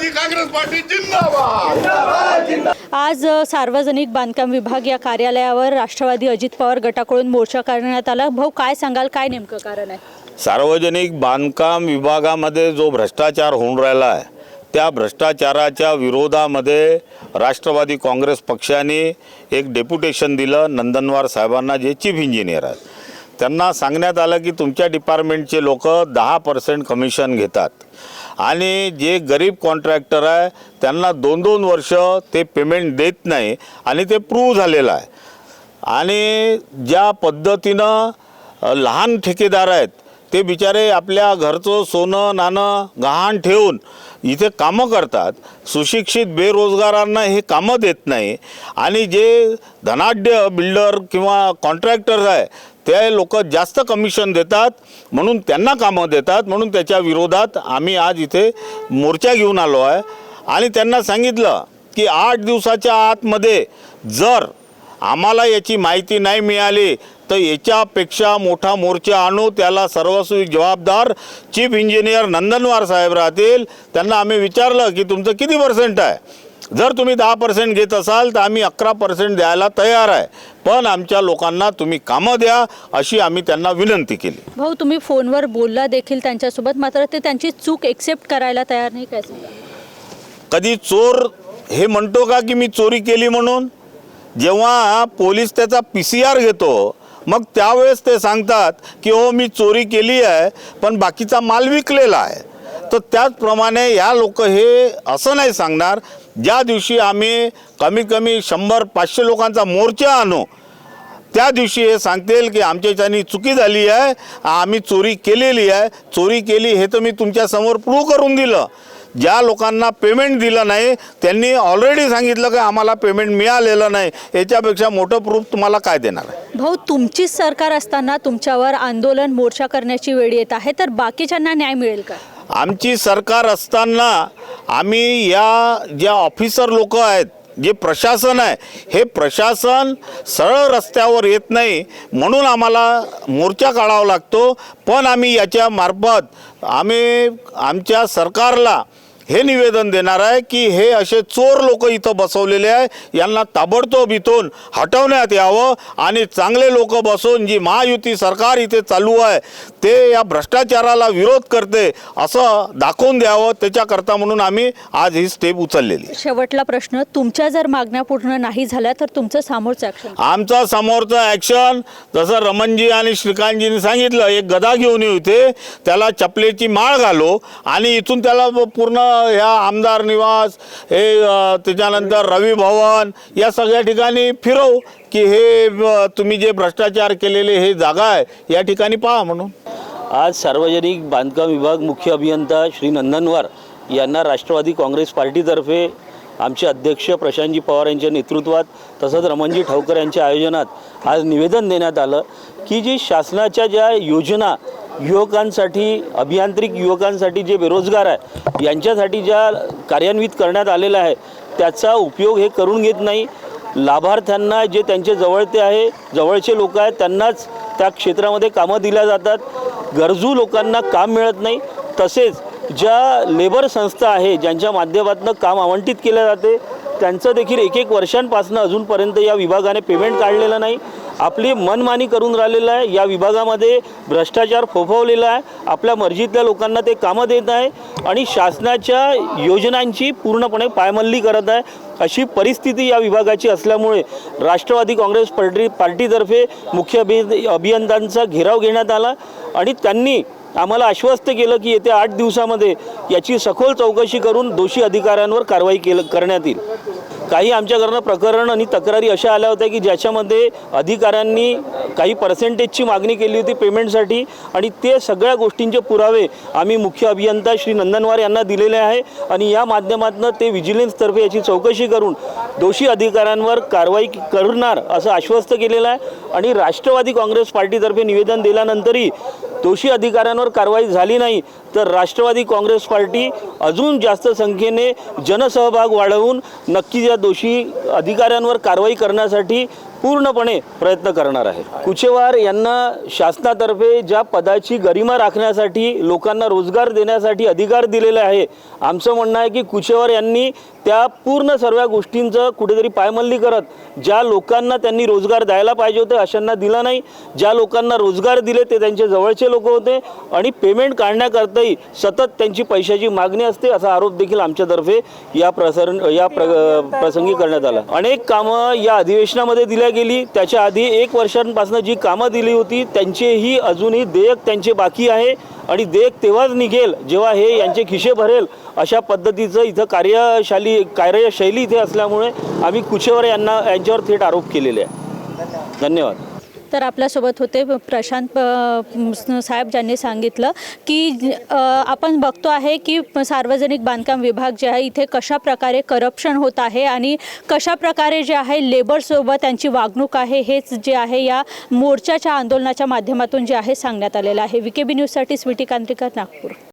Rashtrawadi Congress party जिंदाबाद। आज सार्वजनिक बांधकाम विभाग या कार्यालयावर राष्ट्रवादी अजित पवार गटाकडून मोर्चा करण्यात आला। भाऊ, काय सांगाल, काय नेमकं कारण आहे? सार्वजनिक बांधकाम विभागामध्ये जो भ्रष्टाचार होऊन राहिला आहे त्या भ्रष्टाचाराच्या विरोधामध्ये राष्ट्रवादी काँग्रेस पक्षाने एक डेप्युटेशन दिलं नंदनवार साहेबांना, जे चीफ इंजिनियर आहेत। त्यांना सांगण्यात आलं की तुमच्या डिपार्टमेंटचे लोक 10% कमिशन घेतात आणि जे गरीब कॉन्ट्रॅक्टर आहे त्यांना 2-2 वर्ष ते पेमेंट देत नाही आणि ते प्रूव्ह झालेलं आहे। आणि ज्या पद्धतीनं लहान ठेकेदार आहेत ते बिचारे आपल्या घरचं सोनं नाणं गहाण ठेवून इथे कामं करतात, सुशिक्षित बेरोजगारांना हे कामं देत नाही आणि जे धनाढ्य बिल्डर किंवा कॉन्ट्रॅक्टर्स आहे ते लोक जास्त कमिशन देतात म्हणून त्यांना कामं देतात। म्हणून त्याच्या विरोधात आम्ही आज इथे मोर्चा घेऊन आलो आहे आणि त्यांना सांगितलं की 8 दिवसाच्या आतमध्ये जर आम्हाला याची माहिती नाही मिळाली तर याच्यापेक्षा मोठा मोर्चा आणू, त्याला सर्वस्वी जबाबदार चीफ इंजिनियर नंदनवार साहेब राहतील। त्यांना आम्ही विचारलं की तुमचं किती % आहे, जर तुम्ही 10% घेत असाल तर आम्ही 11% द्यायला तयार आहे, पण आमच्या लोकांना तुम्ही कामं द्या, अशी आम्ही त्यांना विनंती केली। भाऊ, तुम्ही फोनवर बोलला देखील त्यांच्यासोबत, मात्र ते त्यांची चूक एक्सेप्ट करायला तयार नाही, काय सांगा? कधी चोर हे म्हणतो का की मी चोरी केली म्हणून? जेव्हा पोलीस त्याचा PCR घेतो मग त्यावेळेस ते सांगतात की हो मी चोरी केली आहे पण बाकीचा माल विकलेला आहे। तर त्याचप्रमाणे या लोक हे असं नाही सांगणार। ज्या दिवशी आम्ही कमीत कमी 100-500 लोकांचा मोर्चा आणू त्या दिवशी हे सांगतील की आमच्याच्यानी चुकी झाली आहे, आम्ही चोरी केलेली आहे। चोरी केली हे तर मी तुमच्यासमोर प्रूव्ह करून दिलं। ज्या लोकांना पेमेंट दिलं नाही त्यांनी ऑलरेडी सांगितलं की आम्हाला पेमेंट मिळालेलं नाही, याच्यापेक्षा मोठं प्रूफ तुम्हाला काय देणार आहे? भाऊ, तुमचीच सरकार असताना तुमच्यावर आंदोलन मोर्चा करण्याची वेळ येत आहे, तर बाकीच्यांना न्याय मिळेल का? आमची सरकार असताना आम्ही या ज्या ऑफिसर लोक आहेत, जे प्रशासन आहे, हे प्रशासन सरळ रस्त्यावर येत नाही म्हणून आम्हाला मोर्चा काढावा लागतो। पण आम्ही याच्या मार्फत आम्ही आमच्या सरकारला हे निवेदन देणार आहे की हे असे चोर लोक इथं बसवलेले आहे, यांना ताबडतोब इथून हटवण्यात यावं आणि चांगले लोक बसवून जी महायुती सरकार इथे चालू आहे ते या भ्रष्टाचाराला विरोध करते असं दाखवून द्यावं। त्याच्याकरता म्हणून आम्ही आज ही स्टेप उचललेली। शेवटला प्रश्न, तुमच्या जर मागण्या पूर्ण नाही झाल्या तर तुमचं समोरचं ॲक्शन? आमचा समोरचं ॲक्शन जसं रमणजी आणि श्रीकांतजींनी सांगितलं, एक गदा घेऊन येऊ इथे, त्याला चपलेची माळ घालो आणि इथून त्याला पूर्ण ह्या आमदार निवास हे त्याच्यानंतर रवी भवन या सगळ्या ठिकाणी फिरवू की हे तुम्ही जे भ्रष्टाचार केलेले हे जागा आहे या ठिकाणी पहा म्हणून। आज सार्वजनिक बांधकाम विभाग मुख्य अभियंता श्री नंदनवार यांना राष्ट्रवादी काँग्रेस पार्टीतर्फे आमचे अध्यक्ष प्रशांतजी पवार यांच्या नेतृत्वात तसंच रमणजी ठाऊकर यांच्या आयोजनात आज निवेदन देण्यात आलं की जी शासनाच्या ज्या योजना युवकांसाठी, अभियांत्रिक युवकांसाठी जे बेरोजगार आहे यांच्यासाठी ज्या कार्यान्वित करण्यात आलेला आहे त्याचा उपयोग हे करून घेत नाही। लाभार्थ्यांना जे त्यांचे जवळचे लोक आहेत त्यांनाच त्या क्षेत्रामध्ये कामं दिल्या जातात, गरजू लोकांना काम मिळत नाही। तसेच ज्या लेबर संस्था आहे ज्यांच्या माध्यमातून काम आवंटित केले जाते त्यांचं देखील 1-1 वर्षांपासून अजूनपर्यंत या विभागाने पेमेंट काढलेलं नाही। आपली मनमानी करून राहिलेलं आहे, या विभागामध्ये भ्रष्टाचार फोफवलेला आहे, आपल्या मर्जीतल्या लोकांना ते कामं देत आहे आणि शासनाच्या योजनांची पूर्णपणे पायमल्ली करत आहे। अशी परिस्थिती या विभागाची असल्यामुळे राष्ट्रवादी काँग्रेस पार्टीतर्फे मुख्य अभियंत्यांचा घेराव घेण्यात आला आणि त्यांनी आम्हाला आश्वस्त केलं की येत्या 8 दिवसामध्ये याची सखोल चौकशी करून दोषी अधिकाऱ्यांवर कारवाई करण्यात येईल। काही आमच्याकडनं प्रकरण आणि तक्रारी अशा आल्या होत्या की ज्याच्यामध्ये अधिकाऱ्यांनी काही पर्सेंटेजची मागणी केली होती पेमेंटसाठी आणि ते सगळ्या गोष्टींचे पुरावे आम्ही मुख्य अभियंता श्री नंदनवार यांना दिलेले आहे आणि या माध्यमातून ते विजिलन्सतर्फे याची चौकशी करून दोषी अधिकाऱ्यांवर कारवाई करणार असं आश्वस्त केलेलं आहे। आणि राष्ट्रवादी काँग्रेस पार्टीतर्फे निवेदन दिल्यानंतरही दोषी अधिकाऱ्यांवर कारवाई झाली नाही तर राष्ट्रवादी काँग्रेस पार्टी अजून जास्त संख्येने जनसहभाग वाढवून नक्की या दोषी अधिकाऱ्यांवर कारवाई करण्यासाठी पूर्णपणे प्रयत्न करणार आहे. कुचेवार यांना शासनातर्फे ज्या पदाची गरिमा राखण्यासाठी, लोकांना रोजगार देण्यासाठी अधिकार दिलेला आहे, आमचं म्हणणं आहे की कुचेवार यांनी त्या पूर्ण सर्व गोष्टींचं कुठेतरी पायमल्ली करत, ज्या लोकांना त्यांनी रोजगार द्यायला पाहिजे होते अशांना दिला नाही, ज्या लोकांना रोजगार दिले ते त्यांचे जवळचे लोक होते आणि पेमेंट काढण्याकरताही सतत त्यांची पैशाची मागणी असते, असा आरोप देखील आमच्यातर्फे या प्रसंगी करण्यात आला. अनेक कामं या अधिवेशनामध्ये दिल्या गेली. त्याच्या आधी 1 वर्षांपासून जी कामं दिली होती त्यांचेही अजूनही देयक त्यांचे बाकी आहे आणि देयक तेव्हाच निघेल जेव्हा हे यांचे खिशे भरेल. अशा पद्धतीचं इथं कार्यशैली इथे असल्यामुळे आम्ही कुचेवार यांच्यावर थेट आरोप केलेले आहे. धन्यवाद. तर आपल्यासोबत होते प्रशांत साहेब, ज्यांनी सांगितलं की आपण बघतो आहे की सार्वजनिक बांधकाम विभाग जे आहे इथे कशा प्रकारे करप्शन होत आहे आणि कशा प्रकारे जे आहे लेबरसोबत त्यांची वागणूक आहे, हेच जे आहे या मोर्चाच्या आंदोलनाच्या माध्यमातून जे आहे सांगण्यात आलेलं आहे. VKB न्यूजसाठी स्वीटी कांत्रीकर, नागपूर.